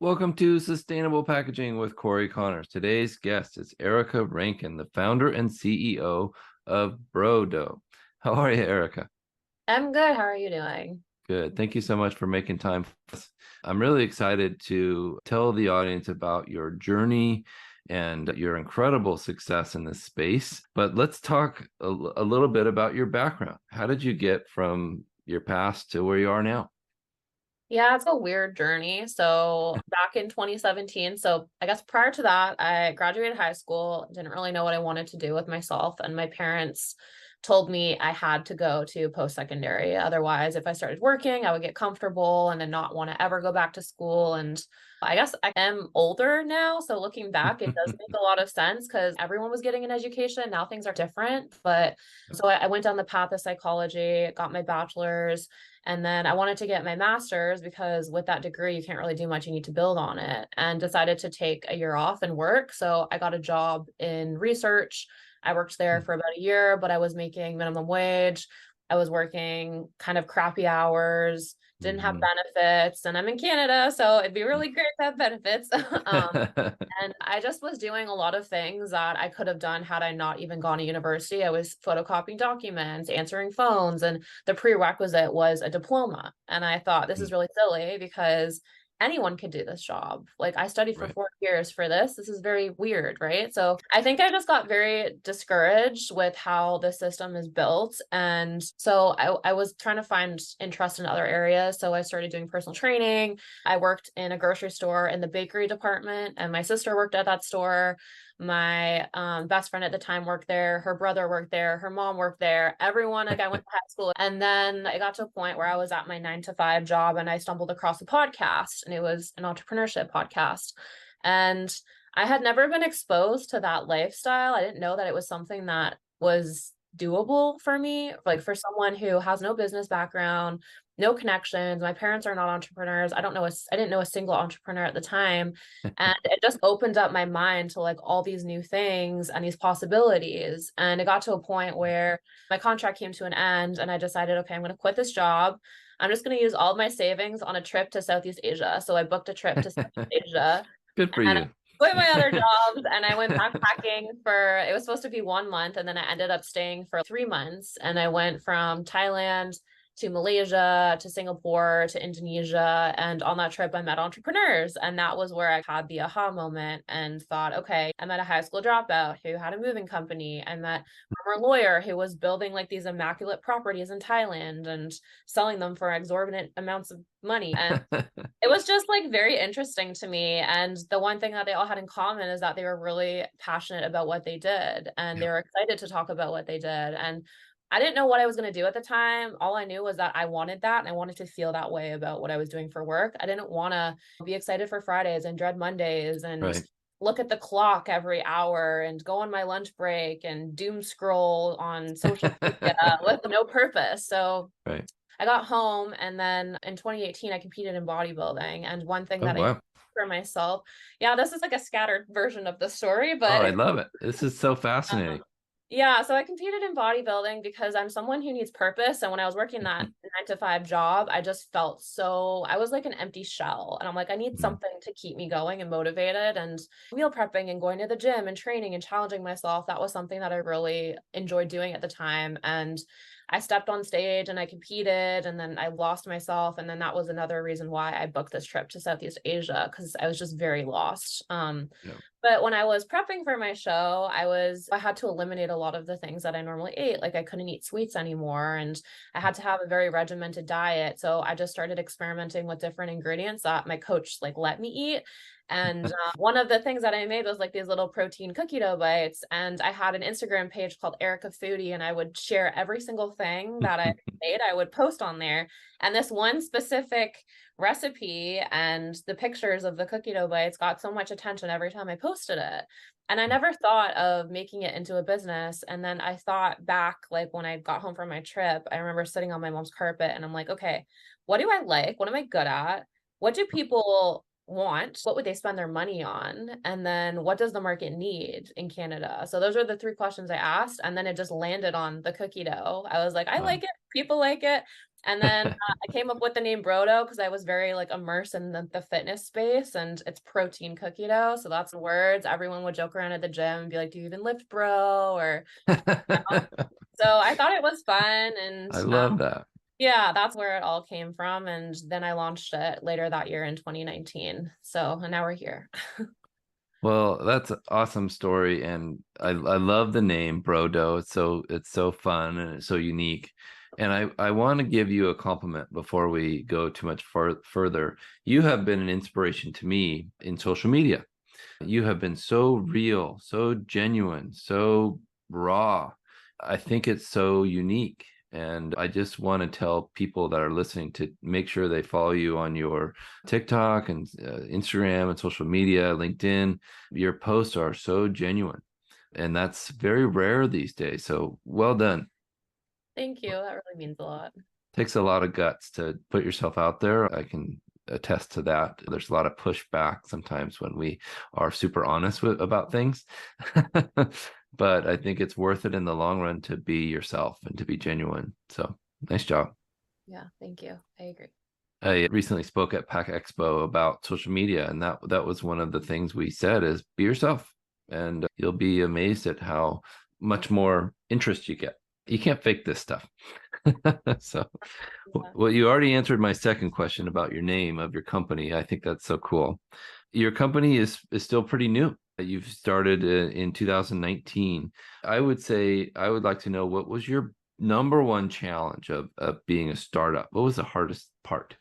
Welcome to Sustainable Packaging with Cory Connors. Today's guest is Erica Rankin, the founder and CEO of Brodo. How are you, Erica? I'm good. How are you doing? Good. Thank you so much for making time for us. I'm really excited to tell the audience about your journey and your incredible success in this space. But let's talk a little bit about your background. How did you get from your past to where you are now? Yeah, it's a weird journey. So back in 2017, so I guess prior to that, I graduated high school, didn't really know what I wanted to do with myself, and my parents told me I had to go to post-secondary. Otherwise, if I started working, I would get comfortable and then not want to ever go back to school. And I guess I am older now, so looking back, it does make a lot of sense because everyone was getting an education. Now things are different. But so I went down the path of psychology, got my bachelor's. And then I wanted to get my master's because with that degree, you can't really do much. You need to build on it, and decided to take a year off and work. So I got a job in research. I worked there for about a year, but I was making minimum wage. I was working kind of crappy hours, didn't have Mhm. benefits, and I'm in Canada, so it'd be really great to have benefits. And I just was doing a lot of things that I could have done had I not even gone to university. I was photocopying documents, answering phones, and the prerequisite was a diploma. And I thought this is really silly because anyone could do this job. Like I studied for Right. 4 years for this. This is very weird, right? So I think I just got very discouraged with how the system is built. And so I was trying to find interest in other areas. So I started doing personal training. I worked in a grocery store in the bakery department, and my sister worked at that store. My best friend at the time worked there. Her brother worked there. Her mom worked there. Everyone, like I went to high school. And then I got to a point where I was at my 9 to 5 job and I stumbled across a podcast, and it was an entrepreneurship podcast. And I had never been exposed to that lifestyle. I didn't know that it was something that was doable for me, like for someone who has no business background, no connections. My parents are not entrepreneurs. I didn't know a single entrepreneur at the time. And it just opened up my mind to like all these new things and these possibilities. And it got to a point where my contract came to an end and I decided, okay, I'm going to quit this job. I'm just going to use all of my savings on a trip to Southeast Asia. So I booked a trip to Southeast Asia Good for and I you. quit my other jobs and I went backpacking for, it was supposed to be 1 month. And then I ended up staying for 3 months. And I went from Thailand to Malaysia, to Singapore, to Indonesia. And on that trip, I met entrepreneurs. And that was where I had the aha moment and thought, okay, I met a high school dropout who had a moving company. I met a former lawyer who was building like these immaculate properties in Thailand and selling them for exorbitant amounts of money. And it was just like very interesting to me. And the one thing that they all had in common is that they were really passionate about what they did and they Yeah. were excited to talk about what they did. And I didn't know what I was going to do at the time. All I knew was that I wanted that and I wanted to feel that way about what I was doing for work. I didn't want to be excited for Fridays and dread Mondays and Right. look at the clock every hour and go on my lunch break and doom scroll on social media with no purpose. So Right. I got home and then in 2018 I competed in bodybuilding. And one thing Oh, that I did wow. for myself, yeah, this is like a scattered version of the story, Oh, I but love it. This is so um, fascinating. yeah, so I competed in bodybuilding because I'm someone who needs purpose. And when I was working that 9 to 5 job, I just felt so, I was like an empty shell. And I'm like, I need Mhm. something to keep me going and motivated. And meal prepping and going to the gym and training and challenging myself, that was something that I really enjoyed doing at the time. And I stepped on stage and I competed and then I lost myself. And then that was another reason why I booked this trip to Southeast Asia because I was just very lost. Yeah. But when I was prepping for my show, I had to eliminate a lot of the things that I normally ate. Like I couldn't eat sweets anymore and I had to have a very regimented diet. So I just started experimenting with different ingredients that my coach like let me eat. And one of the things that I made was like these little protein cookie dough bites. And I had an Instagram page called Erica Foodie, and I would share every single thing that I made. I would post on there. And this one specific recipe and the pictures of the cookie dough bites got so much attention every time I posted it. And I never thought of making it into a business. And then I thought back, like when I got home from my trip, I remember sitting on my mom's carpet and I'm like, okay, what do I like? What am I good at? What do people want? What would they spend their money on? And then what does the market need in Canada? So those are the three questions I asked. And then it just landed on the cookie dough. I was like, I Wow. like it. People like it. And then I came up with the name Brodo because I was very like immersed in the fitness space, and it's protein cookie dough. So that's the words. Everyone would joke around at the gym and be like, do you even lift, bro? Or so I thought it was fun. And I love that. yeah, that's where it all came from. And then I launched it later that year in 2019. So, and now we're here. Well, that's an awesome story, and I love the name Brodo. It's so fun and it's so unique. And I want to give you a compliment before we go too much further. You have been an inspiration to me in social media. You have been so real, so genuine, so raw. I think it's so unique. And I just want to tell people that are listening to make sure they follow you on your TikTok and Instagram and social media, LinkedIn. Your posts are so genuine. And that's very rare these days. So well done. Thank you. That really means a lot. Takes a lot of guts to put yourself out there. I can attest to that. There's a lot of pushback sometimes when we are super honest about things. But I think it's worth it in the long run to be yourself and to be genuine. So nice job. Yeah, thank you. I agree. I recently spoke at Pack Expo about social media, and that was one of the things we said is be yourself, and you'll be amazed at how much more interest you get. You can't fake this stuff. So, Yeah. well, you already answered my second question about your name of your company. I think that's so cool. Your company is still pretty new. You've started in 2019. I would say I would like to know what was your number one challenge of being a startup? What was the hardest part?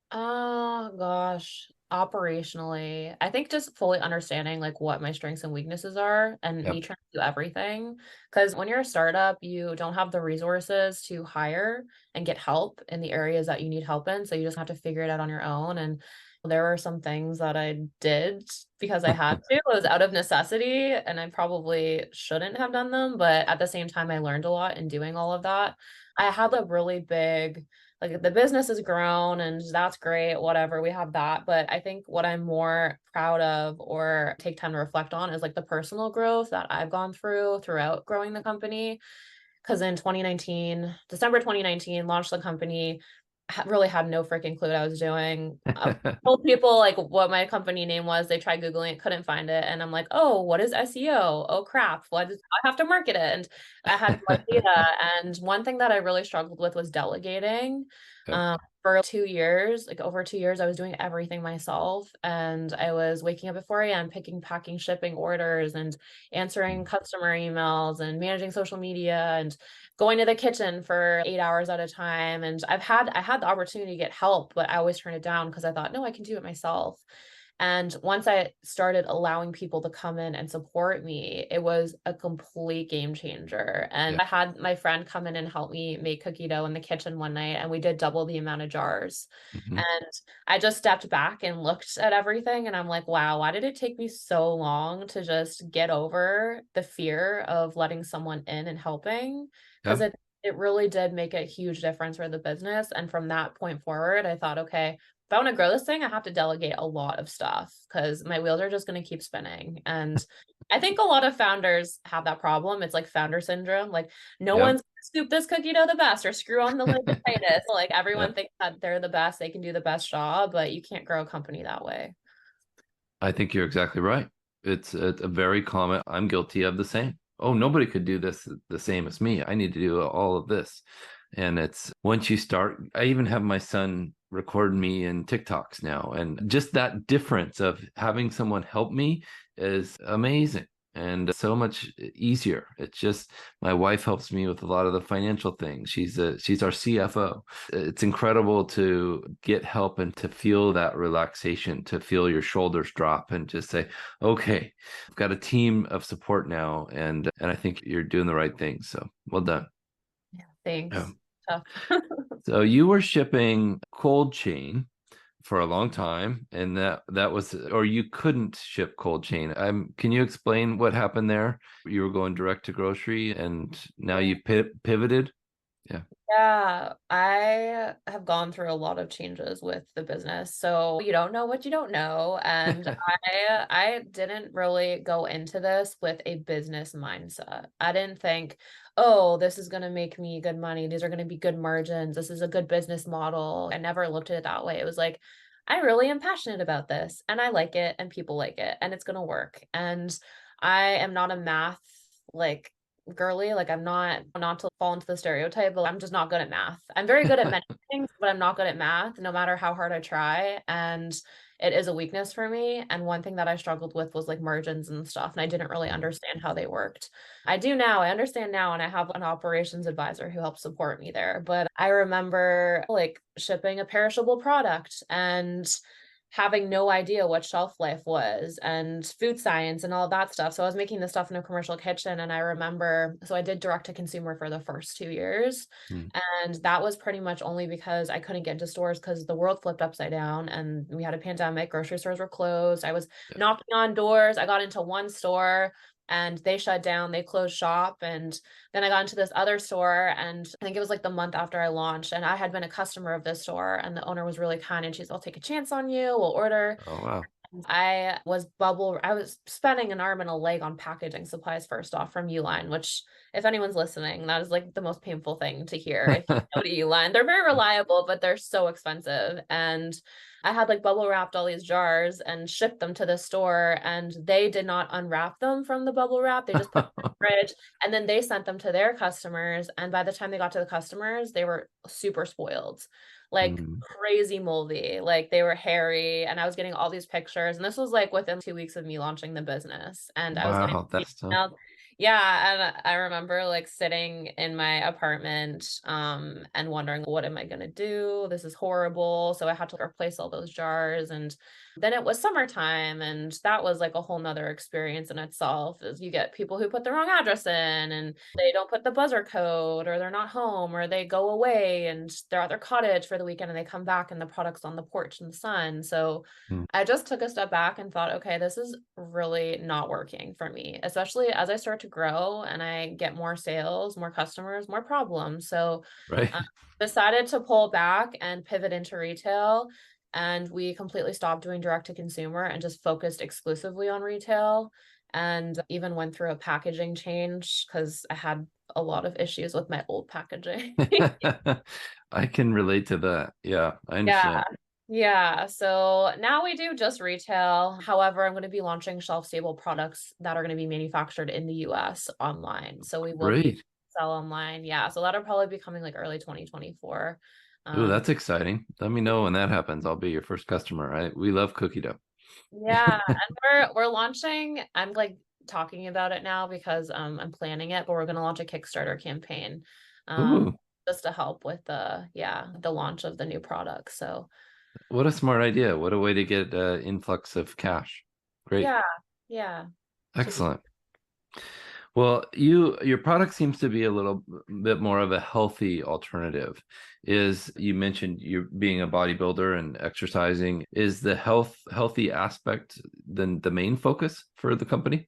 Oh gosh, operationally, I think just fully understanding like what my strengths and weaknesses are and me Yep. trying to do everything. Because when you're a startup, you don't have the resources to hire and get help in the areas that you need help in. So you just have to figure it out on your own. And there were some things that I did because I had to. It was out of necessity, and I probably shouldn't have done them. But at the same time, I learned a lot in doing all of that. I had a really big like the business has grown and that's great, whatever, we have that. But I think what I'm more proud of or take time to reflect on is like the personal growth that I've gone through throughout growing the company. Because in 2019, December 2019, launched the company, really had no freaking clue what I was doing. Told people like what my company name was. They tried Googling it, couldn't find it. And I'm like, oh, what is SEO? Oh crap. What is I have to market it? And I had no idea. And one thing that I really struggled with was delegating. Yep. For 2 years, like over 2 years, I was doing everything myself. And I was waking up at 4 a.m., picking, packing, shipping orders and answering customer emails and managing social media and going to the kitchen for 8 hours at a time. And I had the opportunity to get help, but I always turned it down because I thought, no, I can do it myself. And once I started allowing people to come in and support me, it was a complete game changer. And Yeah. I had my friend come in and help me make cookie dough in the kitchen one night, and we did double the amount of jars. Mhm. And I just stepped back and looked at everything, and I'm like, wow, why did it take me so long to just get over the fear of letting someone in and helping? Because Yep. it really did make a huge difference for the business. And from that point forward, I thought, okay, if I want to grow this thing, I have to delegate a lot of stuff because my wheels are just going to keep spinning. And I think a lot of founders have that problem. It's like founder syndrome. Like no Yep. one's scoop this cookie dough the best or screw on the lid the tightest. Like everyone Yep. thinks that they're the best, they can do the best job, but you can't grow a company that way. I think you're exactly right. It's a very common. I'm guilty of the same. Oh, nobody could do this the same as me. I need to do all of this. And it's once you start, I even have my son record me in TikToks now. And just that difference of having someone help me is amazing and so much easier. It's just my wife helps me with a lot of the financial things. She's our CFO. It's incredible to get help and to feel that relaxation, to feel your shoulders drop and just say, okay, I've got a team of support now. And I think you're doing the right thing. So well done. Yeah, Yeah. thanks. Tough. So you were shipping cold chain for a long time, and that was, or you couldn't ship cold chain. Can you explain what happened there? You were going direct to grocery, and now Yeah. you pivoted. Yeah. Yeah, I have gone through a lot of changes with the business. So you don't know what you don't know. And I didn't really go into this with a business mindset. I didn't think, oh, this is gonna make me good money. These are gonna be good margins. This is a good business model. I never looked at it that way. It was like, I really am passionate about this and I like it and people like it and it's gonna work. And I am not a math like girly. Like I'm not to fall into the stereotype, but I'm just not good at math. I'm very good at many things, but I'm not good at math, no matter how hard I try. And it is a weakness for me. And one thing that I struggled with was like margins and stuff. And I didn't really Mm. understand how they worked. I do now. I understand now. And I have an operations advisor who helps support me there. But I remember like shipping a perishable product and having no idea what shelf life was and food science and all that stuff. So I was making this stuff in a commercial kitchen. And I remember, so I did direct to consumer for the first 2 years. Mm. And that was pretty much only because I couldn't get into stores because the world flipped upside down and we had a pandemic, grocery stores were closed. I was Yeah. knocking on doors. I got into one store and they shut down, they closed shop. And then I got into this other store, and I think it was like the month after I launched. And I had been a customer of this store, and the owner was really kind. And she's, I'll take a chance on you. We'll order. Oh, wow. I was spending an arm and a leg on packaging supplies first off from Uline, which if anyone's listening, that is like the most painful thing to hear. If you go to Uline, they're very reliable, but they're so expensive. And I had like bubble wrapped all these jars and shipped them to the store, and they did not unwrap them from the bubble wrap. They just put them in the fridge, and then they sent them to their customers. And by the time they got to the customers, they were super spoiled, like Mm. crazy moldy, like they were hairy. And I was getting all these pictures. And this was like within 2 weeks of me launching the business. And I was getting Wow, that's tough. emails. Yeah. And I remember like sitting in my apartment and wondering, what am I gonna do? This is horrible. So I had to replace all those jars. And then it was summertime, and that was like a whole nother experience in itself. Is you get people who put the wrong address in and they don't put the buzzer code, or they're not home, or they go away and they're at their cottage for the weekend and they come back and the product's on the porch in the sun. So Mm. I just took a step back and thought, okay, this is really not working for me, especially as I start to grow and I get more sales, more customers, more problems. So Right. uh, decided to pull back and pivot into retail. And we completely stopped doing direct to consumer and just focused exclusively on retail. And even went through a packaging change because I had a lot of issues with my old packaging. I can relate to that. Yeah, I Yeah. understand. Yeah. So now we do just retail. However, I'm going to be launching shelf stable products that are going to be manufactured in the US online. So we will be Great. sell online. Yeah. So that'll probably be coming like early 2024. Ooh, Um, that's exciting. Let me know when that happens. I'll be your first customer, right? We love cookie dough. yeah. And we're launching, I'm like talking about it now because I'm planning it, but we're going to launch a Kickstarter campaign um Ooh, just to help with the launch of the new product. So what a smart idea. What a way to get influx of cash. Great. yeah. Yeah. Should be. Excellent. Well, your product seems to be a little bit more of a healthy alternative. Is you mentioned you being a bodybuilder and exercising. Is the healthy aspect then the main focus for the company?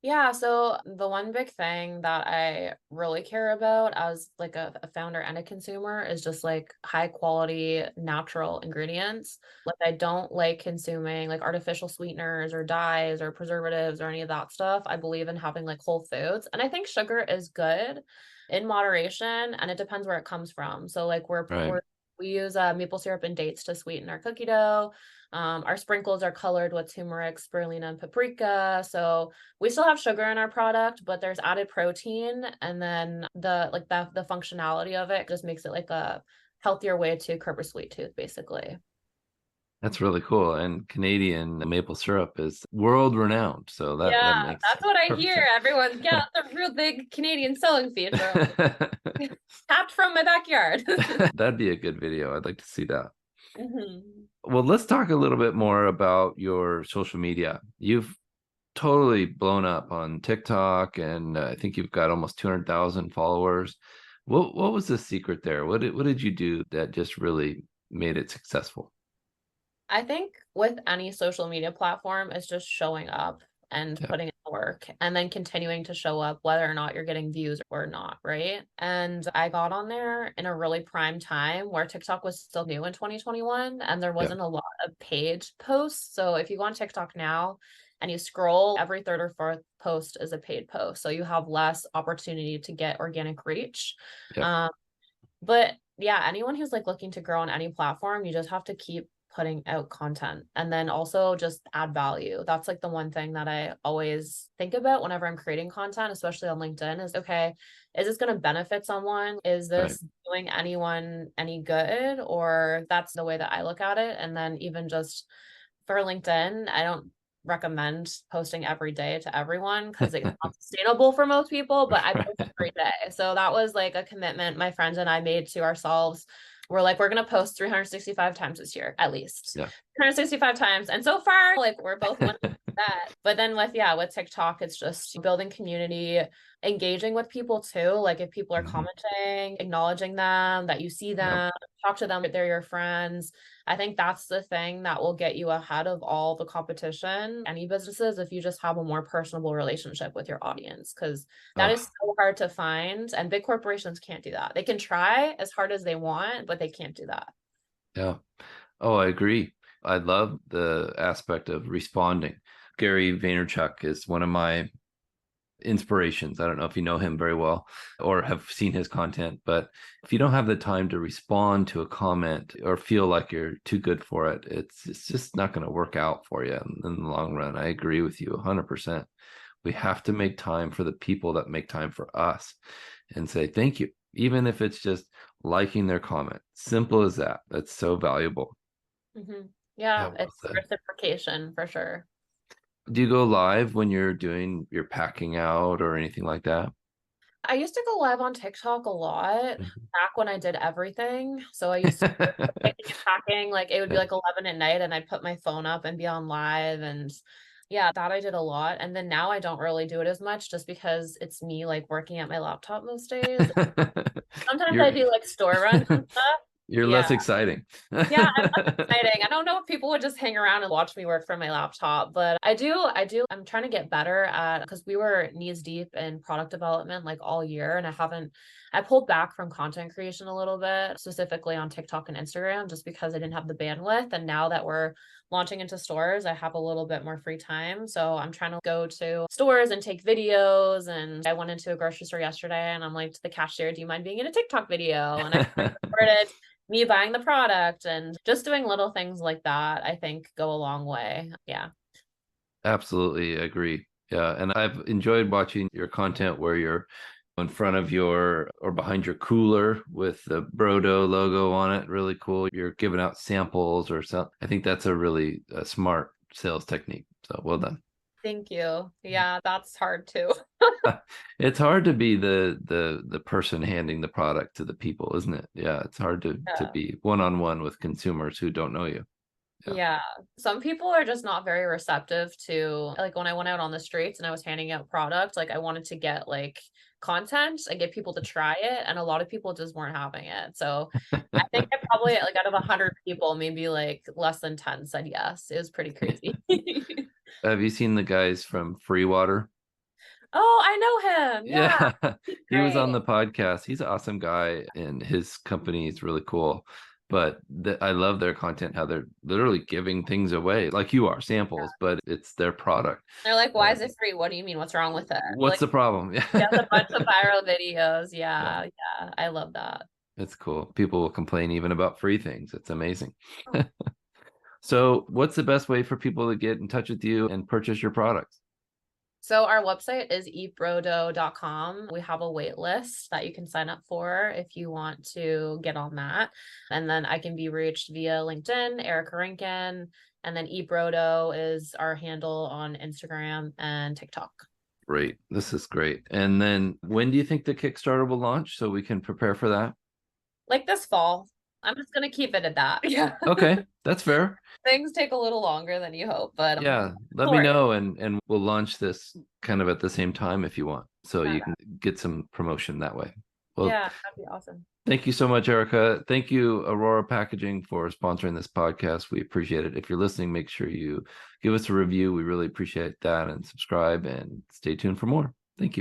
Yeah, so the one big thing that I really care about as like a founder and a consumer is just like high quality natural ingredients. Like I don't like consuming like artificial sweeteners or dyes or preservatives or any of that stuff. I believe in having like whole foods. And I think sugar is good in moderation, and it depends where it comes from. So like Right. we use maple syrup and dates to sweeten our cookie dough. Our sprinkles are colored with turmeric, spirulina, and paprika. So we still have sugar in our product, but there's added protein, and then the functionality of it just makes it like a healthier way to curb a sweet tooth, basically. That's really cool. And Canadian maple syrup is world renowned. So that Yeah, makes that's what I perfect hear. sense. Everyone's, yeah, that's a real big Canadian selling feature. Tapped from my backyard. That'd be a good video. I'd like to see that. Mhm. Well, let's talk a little bit more about your social media. You've totally blown up on TikTok, and I think you've got almost 200,000 followers. What was the secret there? What did you do that just really made it successful? I think with any social media platform, it's just showing up and Yeah. putting it work and then continuing to show up whether or not you're getting views or not, right? And I got on there in a really prime time where TikTok was still new in 2021 and there Yeah. wasn't a lot of paid posts. So if you go on TikTok now and you scroll, every third or fourth post is a paid post. So you have less opportunity to get organic reach. Yeah. Um, but yeah, anyone who's like looking to grow on any platform, you just have to keep putting out content and then also just add value. That's like the one thing that I always think about whenever I'm creating content, especially on LinkedIn, is okay, is this going to benefit someone? Is Right. this doing anyone any good? Or that's the way that I look at it. And then even just for LinkedIn, I don't recommend posting every day to everyone because it's not sustainable for most people, but I post every day. So that was like a commitment my friends and I made to ourselves. We're like, we're going to post 365 times this year, at least Yeah. 365 times. And so far, like we're both winning that. But then with TikTok, it's just building community, engaging with people too. Like if people are Mhm. commenting, acknowledging them, that you see Yeah. them, talk to them, they're your friends. I think that's the thing that will get you ahead of all the competition, any businesses, if you just have a more personable relationship with your audience, because that is Oh, so hard to find. And big corporations can't do that. They can try as hard as they want, but they can't do that. yeah. Oh, I agree. I love the aspect of responding. Gary Vaynerchuk is one of my inspirations. I don't know if you know him very well or have seen his content, but if you don't have the time to respond to a comment or feel like you're too good for it, it's just not going to work out for you in the long run. I agree with you 100%. We have to make time for the people that make time for us and say thank you, even if it's just liking their comment. Simple as that. That's so valuable. Yeah, Yeah, well it's said. reciprocation for sure. Do you go live when you're doing your packing out or anything like that? I used to go live on TikTok a lot back when I did everything. So I used to do picking and packing, like it would be Yeah. like 11 at night and I'd put my phone up and be on live and yeah, that I did a lot. And then now I don't really do it as much just because it's me like working at my laptop most days. Sometimes I You're do like store runs and stuff. you're Yeah. less exciting. Yeah, I'm less exciting. I don't know if people would just hang around and watch me work from my laptop, but I do. I'm trying to get better at because we were knees deep in product development like all year, and I pulled back from content creation a little bit, specifically on TikTok and Instagram, just because I didn't have the bandwidth. And now that we're launching into stores, I have a little bit more free time. So I'm trying to go to stores and take videos. And I went into a grocery store yesterday and I'm like to the cashier, do you mind being in a TikTok video? And I recorded me buying the product and just doing little things like that, I think go a long way. Yeah. Absolutely agree. Yeah, and I've enjoyed watching your content where you're in front of your or behind your cooler with the Brodo logo on it. Really cool. You're giving out samples or something. I think that's a really smart sales technique. So well done. Thank you. Yeah, that's hard too. It's hard to be the person handing the product to the people, isn't it? Yeah, it's hard to Yeah. be one-on-one with consumers who don't know you. Yeah. Yeah. Some people are just not very receptive to like when I went out on the streets and I was handing out product, like I wanted to get like content and get people to try it. And a lot of people just weren't having it. So I think I probably like out of 100 people, maybe like less than 10 said yes. It was pretty crazy. Have you seen the guys from Free Water? Oh, I know him. Yeah. Yeah, He's he was on great. the podcast. He's an awesome guy, and his company is really cool. But I love their content, how they're literally giving things away, like you are, samples, but it's their product. They're like, why is And it free? What do you mean? What's wrong with it? what's Like, the problem? he has a Yeah. bunch of viral videos. Yeah, Yeah, yeah. I love that. it's cool. People will complain even about free things. It's amazing. So, what's the best way for people to get in touch with you and purchase your products? So our website is eatbrodo.com. We have a wait list that you can sign up for if you want to get on that. And then I can be reached via LinkedIn, Erica Rankin, and then eatbrodo is our handle on Instagram and TikTok. Great. This is great. And then when do you think the Kickstarter will launch so we can prepare for that? Like this fall. I'm just gonna keep it at that. Yeah. Okay, that's fair. Things take a little longer than you hope, but Yeah, let me sure. know and we'll launch this kind of at the same time if you want. So Yeah. you can get some promotion that way. Well, Yeah, that'd be awesome. thank you so much, Erica. Thank you, Aurora Packaging, for sponsoring this podcast. We appreciate it. If you're listening, make sure you give us a review. We really appreciate that, and subscribe and stay tuned for more. Thank you.